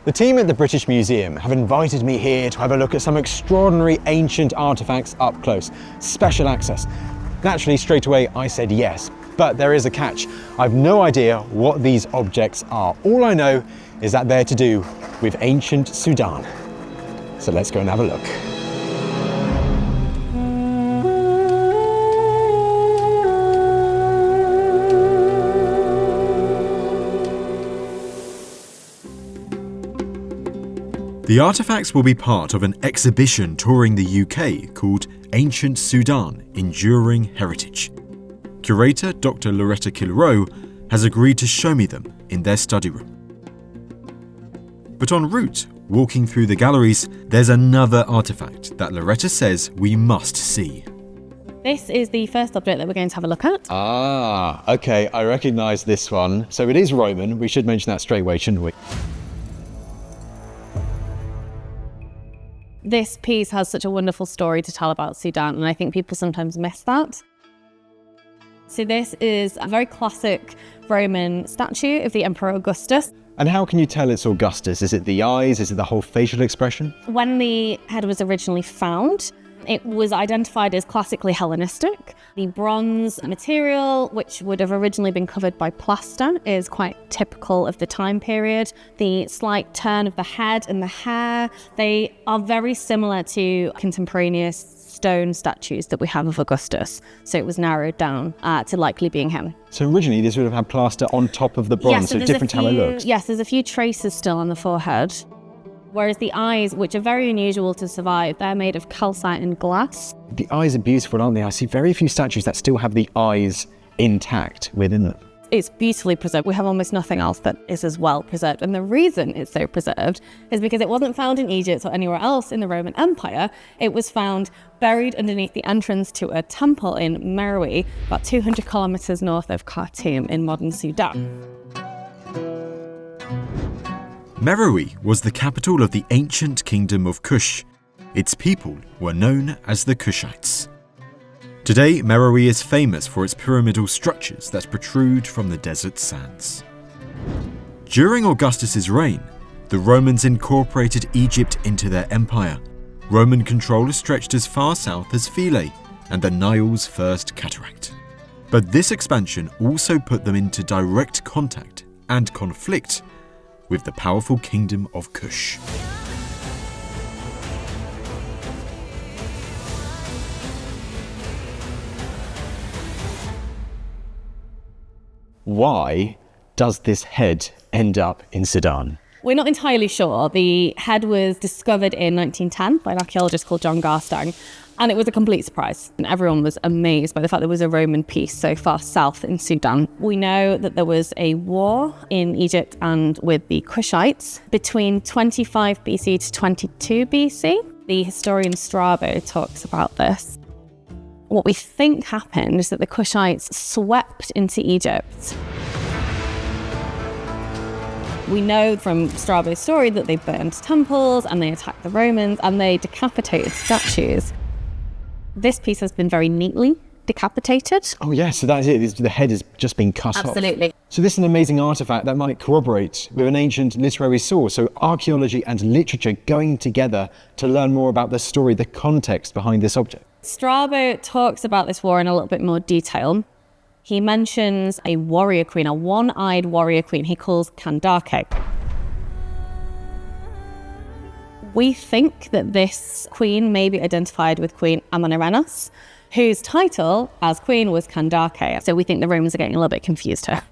The team at the British Museum have invited me here to have a look at some extraordinary ancient artefacts up close. Special access. Naturally, straight away I said yes, but there is a catch. I've no idea what these objects are. All I know is that they're to do with ancient Sudan. So let's go and have a look. The artefacts will be part of an exhibition touring the UK called Ancient Sudan, Enduring Heritage. Curator Dr. Loretta Kilroe has agreed to show me them in their study room. But en route, walking through the galleries, there's another artefact that Loretta says we must see. This is the first object that we're going to have a look at. Ah, okay, I recognise this one. So it is Roman, we should mention that straight away, shouldn't we? This piece has such a wonderful story to tell about Sudan, and I think people sometimes miss that. So this is a very classic Roman statue of the Emperor Augustus. And how can you tell it's Augustus? Is it the eyes? Is it the whole facial expression? When the head was originally found, it was identified as classically Hellenistic. The bronze material, which would have originally been covered by plaster, is quite typical of the time period. The slight turn of the head and the hair, they are very similar to contemporaneous stone statues that we have of Augustus. So it was narrowed down to likely being him. So originally this would have had plaster on top of the bronze, Yes, so different how it looks. Yes, there's a few traces still on the forehead. Whereas the eyes, which are very unusual to survive, they're made of calcite and glass. The eyes are beautiful, aren't they? I see very few statues that still have the eyes intact within them. It's beautifully preserved. We have almost nothing else that is as well preserved. And the reason it's so preserved is because it wasn't found in Egypt or anywhere else in the Roman Empire. It was found buried underneath the entrance to a temple in Meroe, about 200 kilometers north of Khartoum in modern Sudan. Meroe was the capital of the ancient Kingdom of Kush. Its people were known as the Kushites. Today, Meroe is famous for its pyramidal structures that protrude from the desert sands. During Augustus's reign, the Romans incorporated Egypt into their empire. Roman control stretched as far south as Philae and the Nile's first cataract. But this expansion also put them into direct contact and conflict with the powerful Kingdom of Kush. Why does this head end up in Sudan? We're not entirely sure. The head was discovered in 1910 by an archaeologist called John Garstang, and it was a complete surprise. And everyone was amazed by the fact there was a Roman piece so far south in Sudan. We know that there was a war in Egypt and with the Kushites between 25 BC to 22 BC. The historian Strabo talks about this. What we think happened is that the Kushites swept into Egypt. We know from Strabo's story that they burned temples and they attacked the Romans and they decapitated statues. This piece has been very neatly decapitated. Oh yeah, so that's it. The head has just been cut off. Absolutely. So this is an amazing artifact that might corroborate with an ancient literary source. So archaeology and literature going together to learn more about the story, the context behind this object. Strabo talks about this war in a little bit more detail. He mentions a warrior queen, a one-eyed warrior queen he calls Kandake. We think that this queen may be identified with Queen Amanirenas, whose title as queen was Kandake. So we think the Romans are getting a little bit confused here.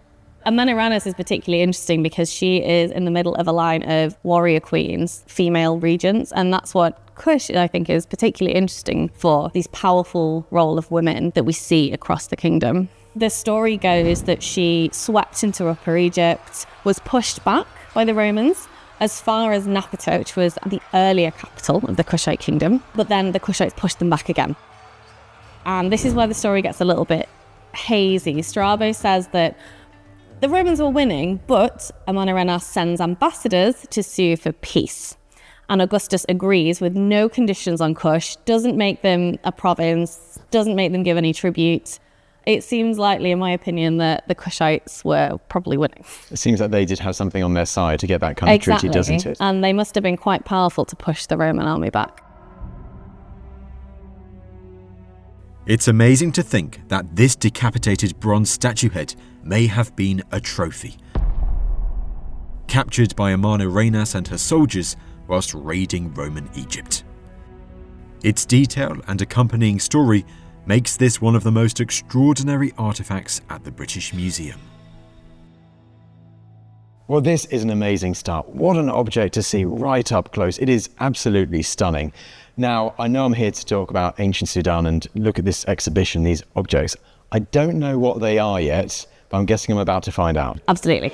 Amanirenas is particularly interesting because she is in the middle of a line of warrior queens, female regents, and that's what Kush, I think, is particularly interesting for this powerful role of women that we see across the kingdom. The story goes that she swept into Upper Egypt, was pushed back by the Romans as far as Napata, which was the earlier capital of the Kushite Kingdom, but then the Kushites pushed them back again. And this is where the story gets a little bit hazy. Strabo says that the Romans were winning, but Amanirenas sends ambassadors to sue for peace. And Augustus agrees with no conditions on Kush, doesn't make them a province, doesn't make them give any tribute, It seems likely, in my opinion, that the Kushites were probably winning. It seems like they did have something on their side to get that kind of treaty, doesn't it? And they must have been quite powerful to push the Roman army back. It's amazing to think that this decapitated bronze statue head may have been a trophy, captured by Amarna-Reynas and her soldiers whilst raiding Roman Egypt. Its detail and accompanying story makes this one of the most extraordinary artefacts at the British Museum. Well, this is an amazing start. What an object to see right up close. It is absolutely stunning. Now, I know I'm here to talk about ancient Sudan and look at this exhibition, these objects. I don't know what they are yet, but I'm guessing I'm about to find out. Absolutely.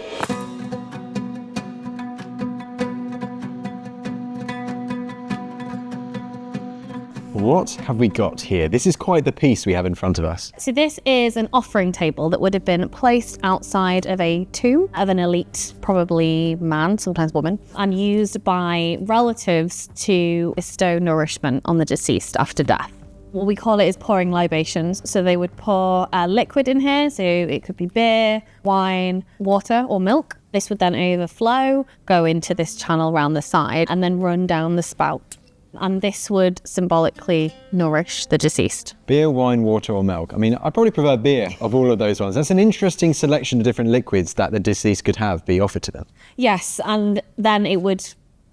What have we got here? This is quite the piece we have in front of us. So this is an offering table that would have been placed outside of a tomb of an elite, probably man, sometimes woman, and used by relatives to bestow nourishment on the deceased after death. What we call it is pouring libations. So they would pour a liquid in here, so it could be beer, wine, water, or milk. This would then overflow, go into this channel around the side, and then run down the spout. And this would symbolically nourish the deceased. Beer, wine, water, or milk. I mean, I probably prefer beer of all of those ones. That's an interesting selection of different liquids that the deceased could have be offered to them. Yes, and then it would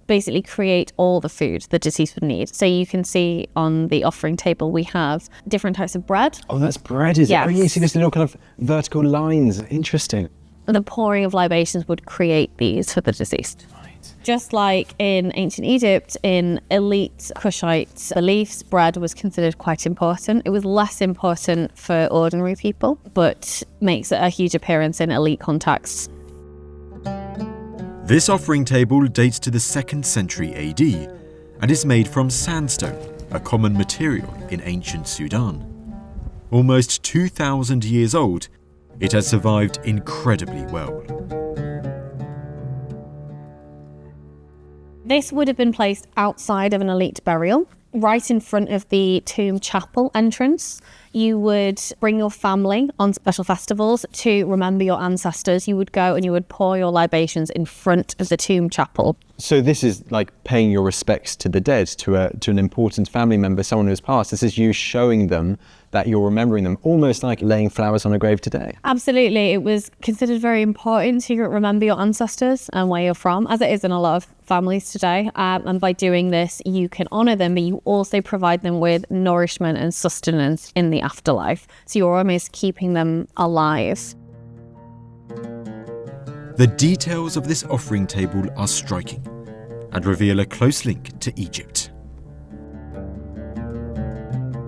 basically create all the food the deceased would need. So you can see on the offering table we have different types of bread. Oh, that's bread, is Yes. it? Oh, you see this little kind of vertical lines. Interesting. The pouring of libations would create these for the deceased. Just like in ancient Egypt, in elite Kushite beliefs, bread was considered quite important. It was less important for ordinary people, but makes a huge appearance in elite contexts. This offering table dates to the 2nd century AD and is made from sandstone, a common material in ancient Sudan. Almost 2,000 years old, it has survived incredibly well. This would have been placed outside of an elite burial, right in front of the tomb chapel entrance. You would bring your family on special festivals to remember your ancestors. You would go and you would pour your libations in front of the tomb chapel. So this is like paying your respects to the dead, to an important family member, someone who's passed. This is you showing them that you're remembering them, almost like laying flowers on a grave today. Absolutely. It was considered very important to remember your ancestors and where you're from, as it is in a lot of families today. And by doing this, you can honour them, but you also provide them with nourishment and sustenance in the afterlife. So you're almost keeping them alive. The details of this offering table are striking and reveal a close link to Egypt.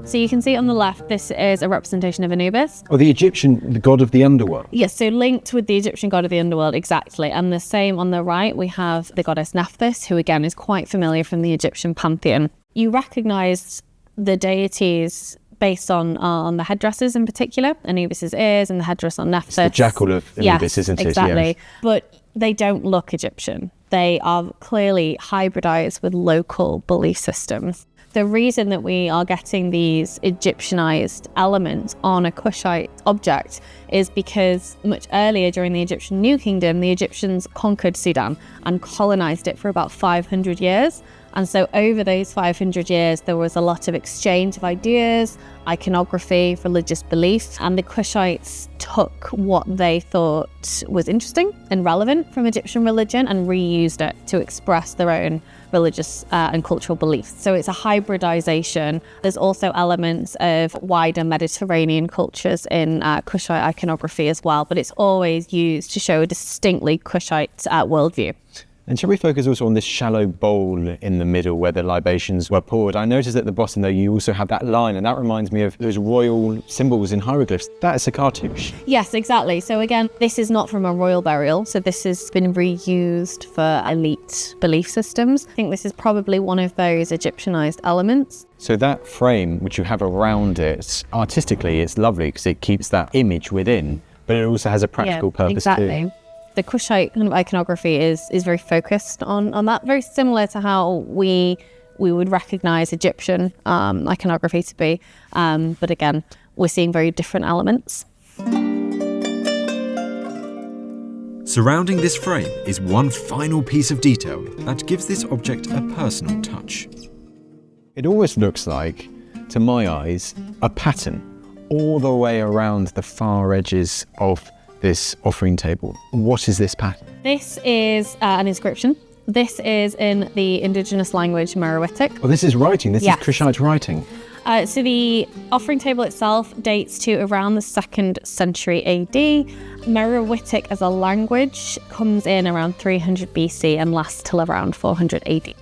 So you can see on the left, this is a representation of Anubis. Or the Egyptian, the god of the underworld. Yes, so linked with the Egyptian god of the underworld, exactly. And the same on the right, we have the goddess Nephthys, who again is quite familiar from the Egyptian pantheon. You recognise the deities based on the headdresses in particular, Anubis's ears and the headdress on Nephthys. It's the jackal of Anubis, yes, isn't it? Exactly. Yes. But they don't look Egyptian. They are clearly hybridized with local belief systems. The reason that we are getting these Egyptianized elements on a Kushite object is because much earlier during the Egyptian New Kingdom, the Egyptians conquered Sudan and colonized it for about 500 years. And so over those 500 years, there was a lot of exchange of ideas, iconography, religious beliefs, and the Kushites took what they thought was interesting and relevant from Egyptian religion and reused it to express their own religious and cultural beliefs. So it's a hybridization. There's also elements of wider Mediterranean cultures in Kushite iconography as well, but it's always used to show a distinctly Kushite worldview. And shall we focus also on this shallow bowl in the middle where the libations were poured? I noticed at the bottom though you also have that line, and that reminds me of those royal symbols in hieroglyphs. That is a cartouche. Yes, exactly. So again, this is not from a royal burial, so this has been reused for elite belief systems. I think this is probably one of those Egyptianized elements. So that frame which you have around it, artistically it's lovely because it keeps that image within, but it also has a practical purpose exactly. too. The Kushite kind of iconography is very focused on that, very similar to how we would recognise Egyptian iconography to be. But again, we're seeing very different elements. Surrounding this frame is one final piece of detail that gives this object a personal touch. It almost looks like, to my eyes, a pattern all the way around the far edges of this offering table. What is this pattern? This is an inscription. This is in the indigenous language Meroitic. Oh, this is writing. This is Kushite writing. So the offering table itself dates to around the 2nd century AD. Meroitic as a language comes in around 300 BC and lasts till around 400 AD.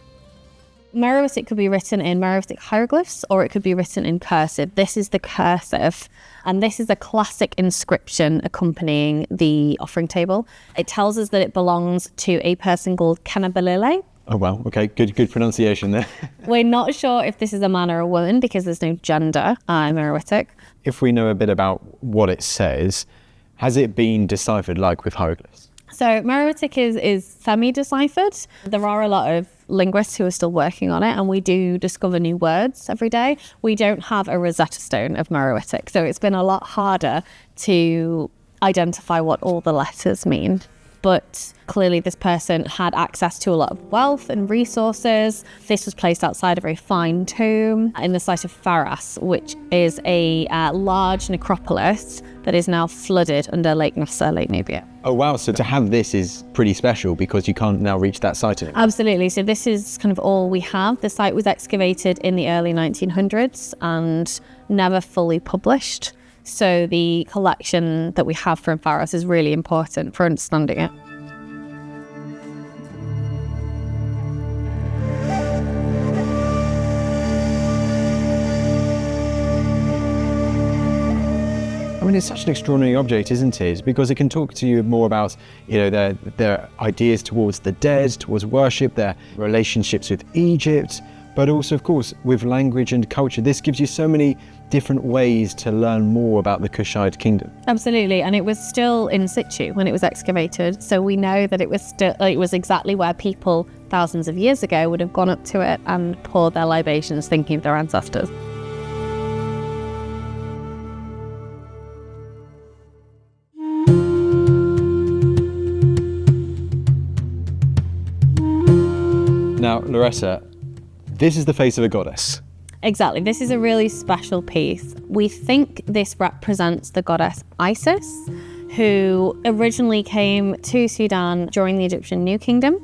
Meroitic could be written in Meroitic hieroglyphs or it could be written in cursive. This is the cursive, and this is a classic inscription accompanying the offering table. It tells us that it belongs to a person called Kenabalile. Oh, wow. Okay, good pronunciation there. We're not sure if this is a man or a woman because there's no gender in Meroitic. If we know a bit about what it says, has it been deciphered like with hieroglyphs? So Meroitic is semi-deciphered. There are a lot of linguists who are still working on it, and we do discover new words every day. We don't have a Rosetta Stone of Meroitic, so it's been a lot harder to identify what all the letters mean. But clearly this person had access to a lot of wealth and resources. This was placed outside a very fine tomb in the site of Pharas, which is a large necropolis that is now flooded under Lake Nasser, Lake Nubia. Oh, wow. So to have this is pretty special because you can't now reach that site anymore. Absolutely. So this is kind of all we have. The site was excavated in the early 1900s and never fully published. So the collection that we have from Pharas is really important for understanding it. I mean, it's such an extraordinary object, isn't it? Because it can talk to you more about, their ideas towards the dead, towards worship, their relationships with Egypt, but also, of course, with language and culture. This gives you so many different ways to learn more about the Kushite Kingdom. Absolutely, and it was still in situ when it was excavated, so we know that it was exactly where people thousands of years ago would have gone up to it and poured their libations thinking of their ancestors. Now, Loretta, this is the face of a goddess. Exactly. This is a really special piece. We think this represents the goddess Isis, who originally came to Sudan during the Egyptian New Kingdom,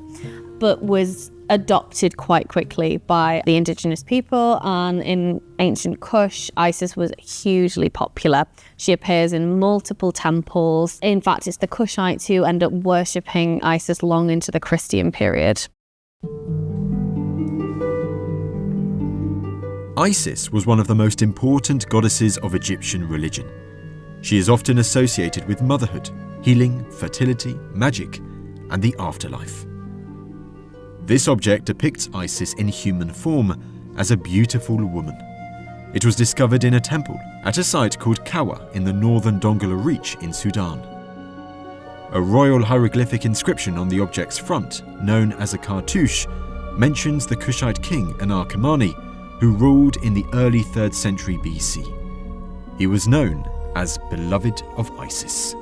but was adopted quite quickly by the indigenous people. And in ancient Kush, Isis was hugely popular. She appears in multiple temples. In fact, it's the Kushites who end up worshipping Isis long into the Christian period. Isis was one of the most important goddesses of Egyptian religion. She is often associated with motherhood, healing, fertility, magic, and the afterlife. This object depicts Isis in human form as a beautiful woman. It was discovered in a temple at a site called Kawa in the northern Dongola Reach in Sudan. A royal hieroglyphic inscription on the object's front, known as a cartouche, mentions the Kushite king Anarkamani, who ruled in the early 3rd century BC. He was known as Beloved of Isis.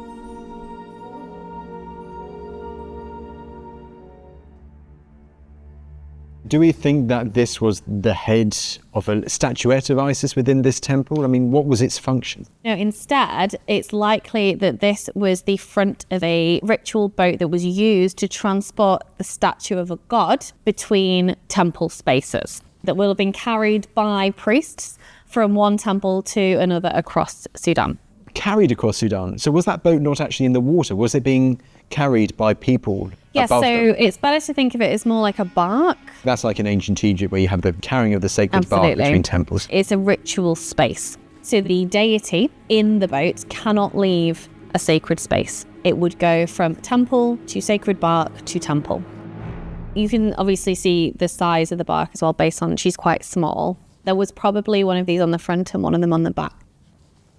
Do we think that this was the head of a statuette of Isis within this temple? I mean, what was its function? No, instead, it's likely that this was the front of a ritual boat that was used to transport the statue of a god between temple spaces, that will have been carried by priests from one temple to another across Sudan. Carried across Sudan. So was that boat not actually in the water? Was it being carried by people above them? It's better to think of it as more like a bark. That's like in ancient Egypt where you have the carrying of the sacred bark between temples. It's a ritual space. So the deity in the boat cannot leave a sacred space. It would go from temple to sacred bark to temple. You can obviously see the size of the bark as well based on she's quite small. There was probably one of these on the front and one of them on the back.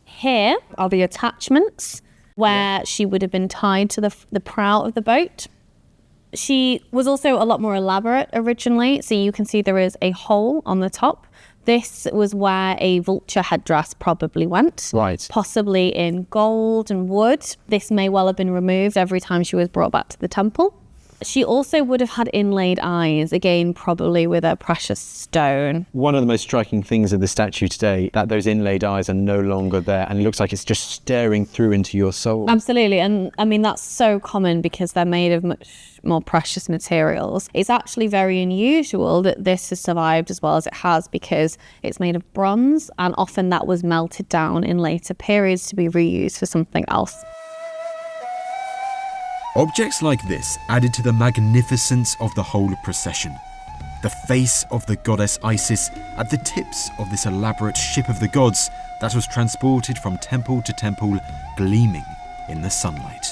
Here are the attachments where she would have been tied to the prow of the boat. She was also a lot more elaborate originally. So you can see there is a hole on the top This was where a vulture headdress probably went. Right. Possibly in gold and wood. This may well have been removed every time she was brought back to the temple. She also would have had inlaid eyes, again, probably with a precious stone. One of the most striking things of the statue today, that those inlaid eyes are no longer there, and it looks like it's just staring through into your soul. Absolutely. And I mean, that's so common because they're made of much more precious materials. It's actually very unusual that this has survived as well as it has because it's made of bronze, and often that was melted down in later periods to be reused for something else. Objects like this added to the magnificence of the whole procession. The face of the goddess Isis at the tips of this elaborate ship of the gods that was transported from temple to temple, gleaming in the sunlight.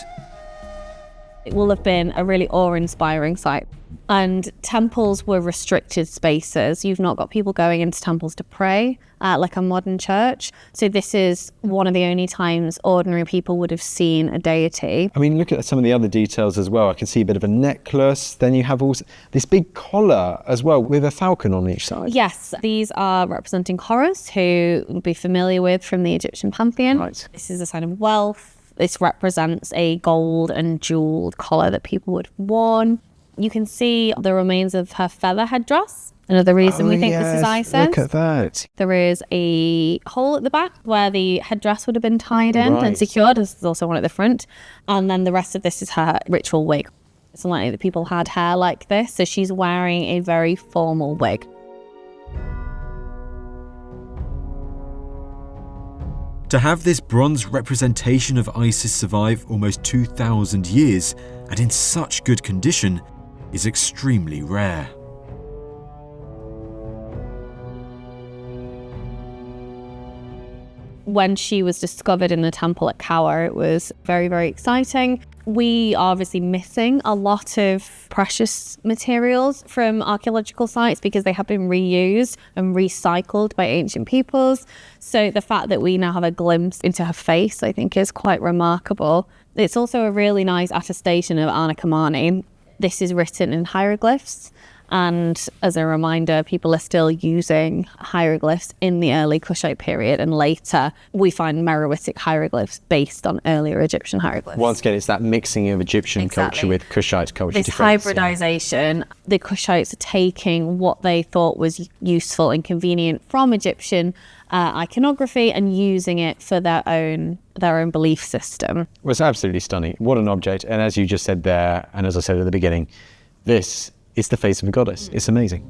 It will have been a really awe-inspiring sight. And temples were restricted spaces. You've not got people going into temples to pray, like a modern church. So this is one of the only times ordinary people would have seen a deity. I mean, look at some of the other details as well. I can see a bit of a necklace. Then you have also this big collar as well with a falcon on each side. Yes, these are representing Horus, who you'll be familiar with from the Egyptian pantheon. Right. This is a sign of wealth. This represents a gold and jewelled collar that people would have worn. You can see the remains of her feather headdress. Another reason we think this is Isis. Look at that. There is a hole at the back where the headdress would have been tied in Right. and secured. There's also one at the front. And then the rest of this is her ritual wig. It's unlikely that people had hair like this, so she's wearing a very formal wig. To have this bronze representation of Isis survive almost 2,000 years and in such good condition is extremely rare. When she was discovered in the temple at Kawa, it was very, very exciting. We are obviously missing a lot of precious materials from archaeological sites because they have been reused and recycled by ancient peoples. So the fact that we now have a glimpse into her face, I think, is quite remarkable. It's also a really nice attestation of Anakamani. This is written in hieroglyphs. And as a reminder, people are still using hieroglyphs in the early Kushite period, and later we find Meroitic hieroglyphs based on earlier Egyptian hieroglyphs. Once again, it's that mixing of Egyptian culture with Kushite culture. This hybridization, the Kushites are taking what they thought was useful and convenient from Egyptian iconography and using it for their own belief system. Well, it's absolutely stunning. What an object. And as you just said there, and as I said at the beginning, this is the face of a goddess. It's amazing.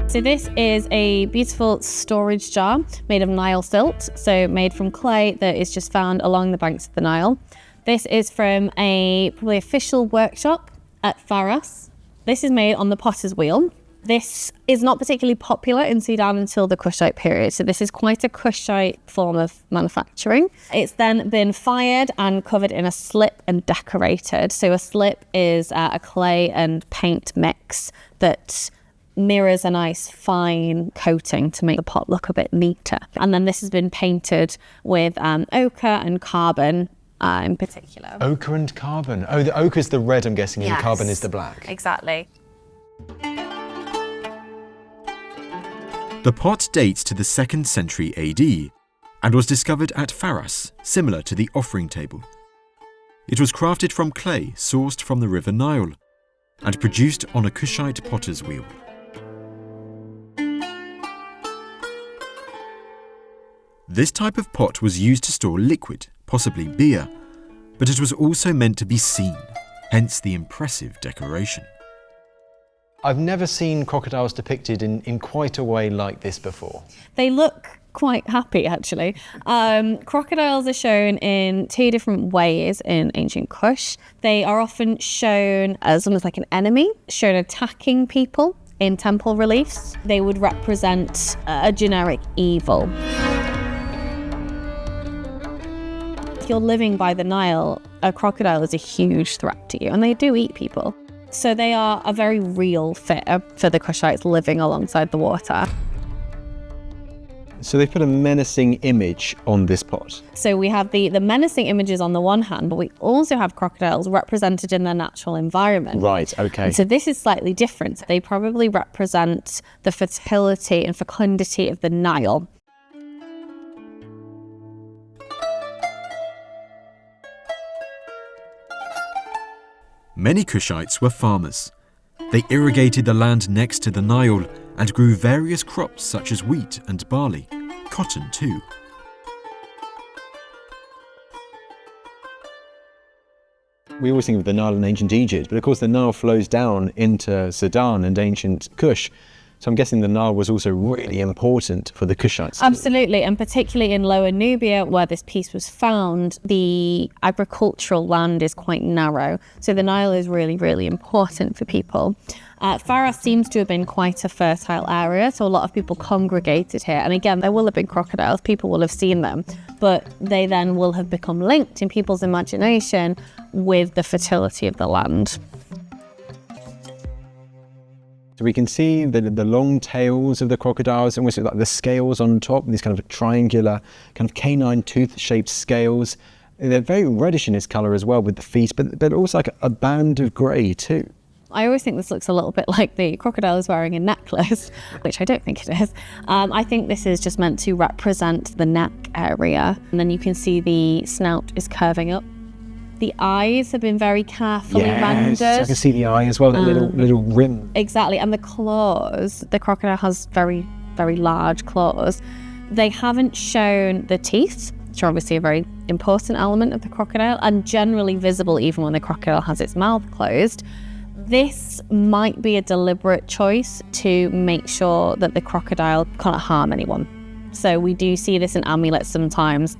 So this is a beautiful storage jar made of Nile silt, so made from clay that is just found along the banks of the Nile. This is from a probably official workshop at Faras. This is made on the potter's wheel. This is not particularly popular in Sudan until the Kushite period, so this is quite a Kushite form of manufacturing. It's then been fired and covered in a slip and decorated. So a slip is a clay and paint mix that mirrors a nice fine coating to make the pot look a bit neater. And then this has been painted with ochre and carbon in particular. Ochre and carbon. Oh, the ochre is the red, I'm guessing, and Yes. carbon is the black. Exactly. The pot dates to the 2nd century AD and was discovered at Faras, similar to the offering table. It was crafted from clay sourced from the River Nile and produced on a Kushite potter's wheel. This type of pot was used to store liquid, possibly beer, but it was also meant to be seen, hence the impressive decoration. I've never seen crocodiles depicted in quite a way like this before. They look quite happy, actually. Crocodiles are shown in two different ways in ancient Kush. They are often shown as almost like an enemy, shown attacking people in temple reliefs. They would represent a generic evil. If you're living by the Nile, a crocodile is a huge threat to you, and they do eat people. So they are a very real fit for the Kushites living alongside the water. So they put a menacing image on this pot. So we have the menacing images on the one hand, but we also have crocodiles represented in their natural environment. Right, okay. So this is slightly different. They probably represent the fertility and fecundity of the Nile. Many Kushites were farmers. They irrigated the land next to the Nile and grew various crops such as wheat and barley, cotton too. We always think of the Nile in ancient Egypt, but of course the Nile flows down into Sudan and ancient Kush. So I'm guessing the Nile was also really important for the Kushites. Absolutely, and particularly in Lower Nubia, where this piece was found, the agricultural land is quite narrow. So the Nile is really, really important for people. Faras seems to have been quite a fertile area, so a lot of people congregated here. And again, there will have been crocodiles, people will have seen them, but they then will have become linked in people's imagination with the fertility of the land. So we can see the long tails of the crocodiles, and we see like the scales on top, these kind of triangular, kind of canine tooth-shaped scales. They're very reddish in its colour as well with the feet, but also like a band of grey too. I always think this looks a little bit like the crocodile is wearing a necklace, which I don't think it is. I think this is just meant to represent the neck area. And then you can see the snout is curving up. The eyes have been very carefully rendered. I can see the eye as well, that little rim. Exactly, and the claws. The crocodile has very, very large claws. They haven't shown the teeth, which are obviously a very important element of the crocodile, and generally visible even when the crocodile has its mouth closed. This might be a deliberate choice to make sure that the crocodile can't harm anyone. So we do see this in amulets sometimes.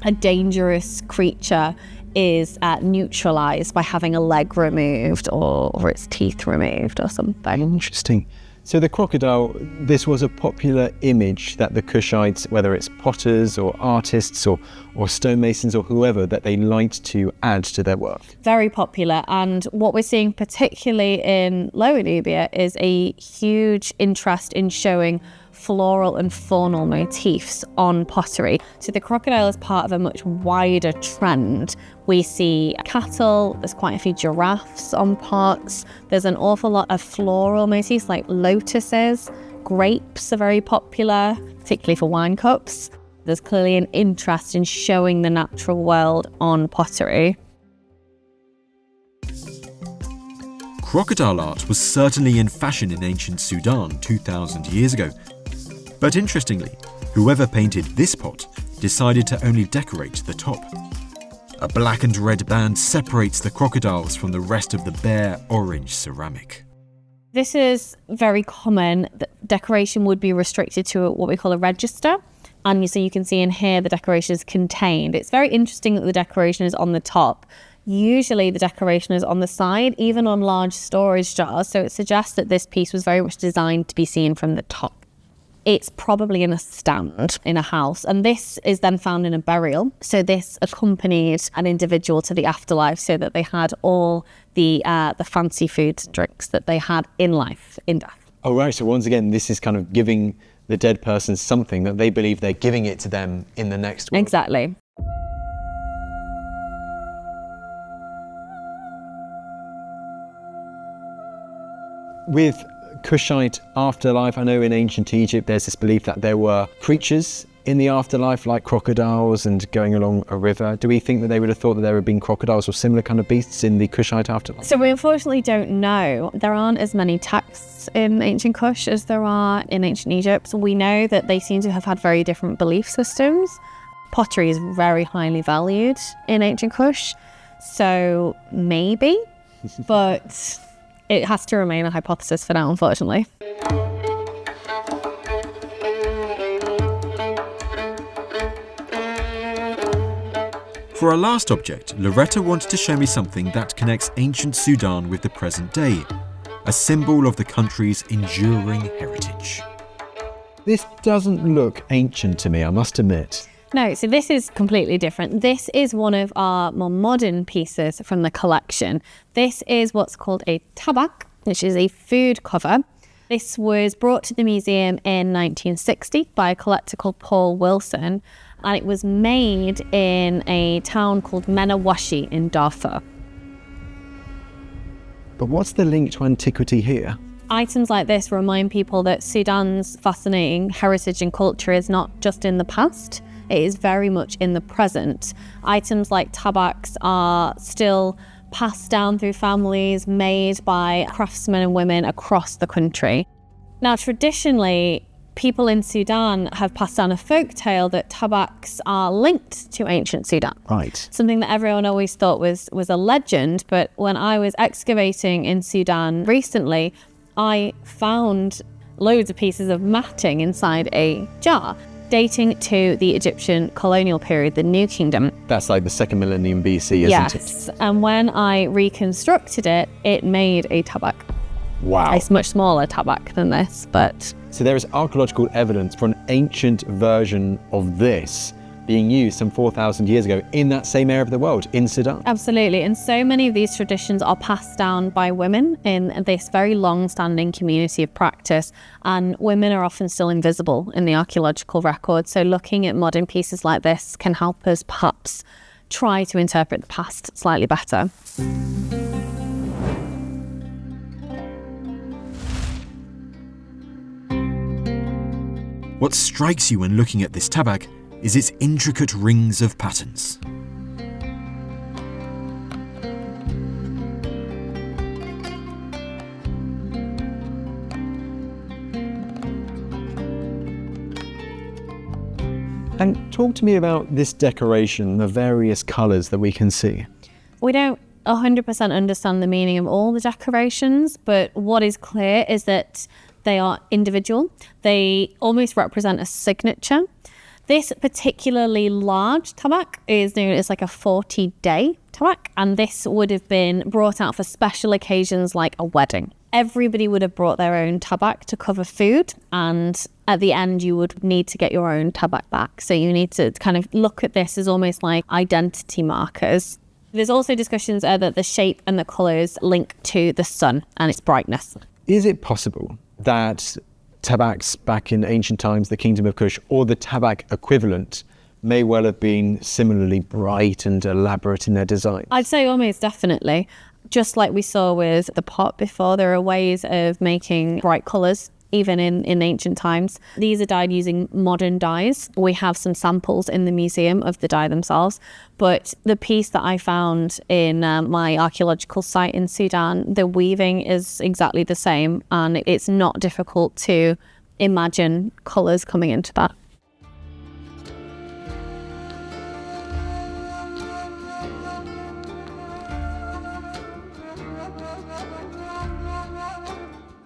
A dangerous creature is neutralized by having a leg removed or its teeth removed or something. Interesting. So the crocodile, this was a popular image that the Kushites, whether it's potters or artists or stonemasons or whoever, that they liked to add to their work. Very popular, and what we're seeing particularly in Lower Nubia is a huge interest in showing floral and faunal motifs on pottery. So the crocodile is part of a much wider trend. We see cattle, there's quite a few giraffes on pots, there's an awful lot of floral motifs like lotuses, grapes are very popular, particularly for wine cups. There's clearly an interest in showing the natural world on pottery. Crocodile art was certainly in fashion in ancient Sudan 2,000 years ago. But interestingly, whoever painted this pot decided to only decorate the top. A black and red band separates the crocodiles from the rest of the bare orange ceramic. This is very common. The decoration would be restricted to what we call a register. And so you can see in here the decoration is contained. It's very interesting that the decoration is on the top. Usually the decoration is on the side, even on large storage jars. So it suggests that this piece was very much designed to be seen from the top. It's probably in a stand in a house, and this is then found in a burial. So this accompanied an individual to the afterlife, so that they had all the fancy foods and drinks that they had in life, in death. Oh right, so once again, this is kind of giving the dead person something that they believe they're giving it to them in the next world. Exactly. With Kushite afterlife, I know in ancient Egypt there's this belief that there were creatures in the afterlife like crocodiles and going along a river. Do we think that they would have thought that there had been crocodiles or similar kind of beasts in the Kushite afterlife? So we unfortunately don't know. There aren't as many texts in ancient Kush as there are in ancient Egypt. So we know that they seem to have had very different belief systems. Pottery is very highly valued in ancient Kush, so maybe, but it has to remain a hypothesis for now, unfortunately. For our last object, Loretta wanted to show me something that connects ancient Sudan with the present day, a symbol of the country's enduring heritage. This doesn't look ancient to me, I must admit. No, so this is completely different. This is one of our more modern pieces from the collection. This is what's called a tabak, which is a food cover. This was brought to the museum in 1960 by a collector called Paul Wilson, and it was made in a town called Menawashi in Darfur. But what's the link to antiquity here? Items like this remind people that Sudan's fascinating heritage and culture is not just in the past, it is very much in the present. Items like tabaks are still passed down through families, made by craftsmen and women across the country. Now, traditionally, people in Sudan have passed down a folk tale that tabaks are linked to ancient Sudan. Right. Something that everyone always thought was a legend, but when I was excavating in Sudan recently, I found loads of pieces of matting inside a jar, dating to the Egyptian colonial period, the New Kingdom. That's like the 2nd millennium BC, isn't it? Yes, and when I reconstructed it, it made a tabak. Wow. It's much smaller tabak than this, but... So there is archaeological evidence for an ancient version of this being used some 4,000 years ago in that same area of the world, in Sudan. Absolutely, and so many of these traditions are passed down by women in this very long-standing community of practice, and women are often still invisible in the archaeological record, so looking at modern pieces like this can help us perhaps try to interpret the past slightly better. What strikes you when looking at this tabak is its intricate rings of patterns. And talk to me about this decoration, the various colours that we can see. We don't 100% understand the meaning of all the decorations, but what is clear is that they are individual. They almost represent a signature. This particularly large tabak is known as like a 40-day tabak, and this would have been brought out for special occasions like a wedding. Everybody would have brought their own tabak to cover food, and at the end you would need to get your own tabak back. So you need to kind of look at this as almost like identity markers. There's also discussions that the shape and the colours link to the sun and its brightness. Is it possible that tabaks back in ancient times, the Kingdom of Kush, or the tabak equivalent, may well have been similarly bright and elaborate in their design? I'd say almost definitely. Just like we saw with the pot before, there are ways of making bright colours, even in ancient times. These are dyed using modern dyes. We have some samples in the museum of the dye themselves, but the piece that I found in my archaeological site in Sudan, the weaving is exactly the same, and it's not difficult to imagine colours coming into that.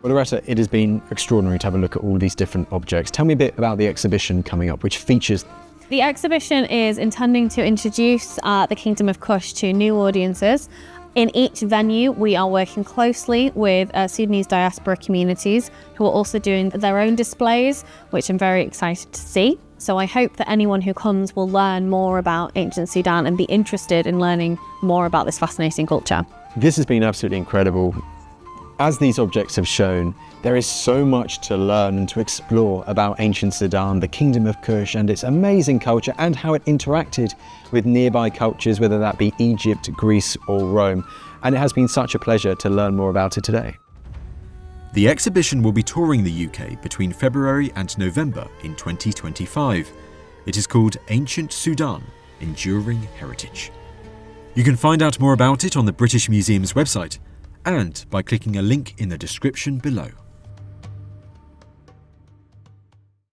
Well, Loretta, it has been extraordinary to have a look at all these different objects. Tell me a bit about the exhibition coming up, which features... The exhibition is intending to introduce the Kingdom of Kush to new audiences. In each venue, we are working closely with Sudanese diaspora communities who are also doing their own displays, which I'm very excited to see. So I hope that anyone who comes will learn more about ancient Sudan and be interested in learning more about this fascinating culture. This has been absolutely incredible. As these objects have shown, there is so much to learn and to explore about ancient Sudan, the Kingdom of Kush, and its amazing culture, and how it interacted with nearby cultures, whether that be Egypt, Greece, or Rome. And it has been such a pleasure to learn more about it today. The exhibition will be touring the UK between February and November in 2025. It is called Ancient Sudan, Enduring Heritage. You can find out more about it on the British Museum's website, and by clicking a link in the description below.